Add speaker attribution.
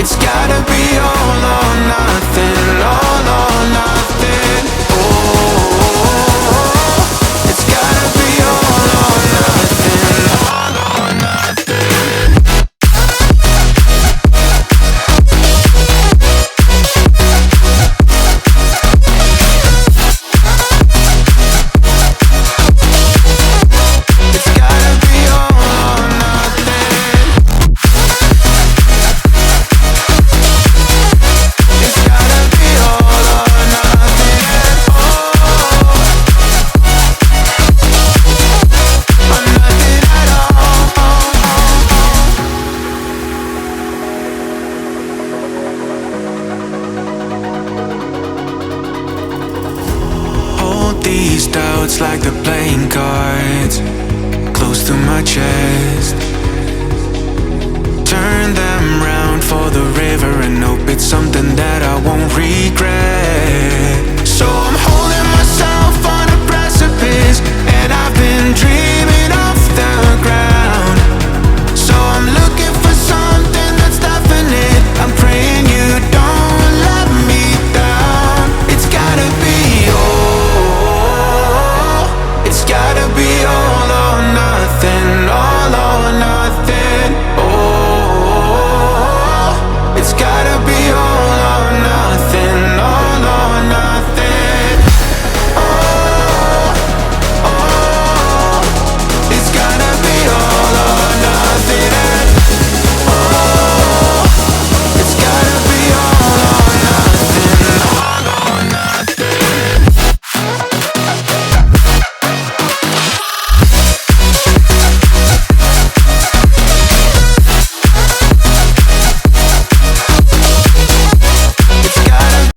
Speaker 1: It's gotta be all or nothing, all or nothing. Oh, it's gotta be all or nothing, all or nothing. It's gotta be all or nothing. It's gotta be all or nothing. Oh, or nothing at all. Hold these doubts like the playing cards close to my chest. Turn them round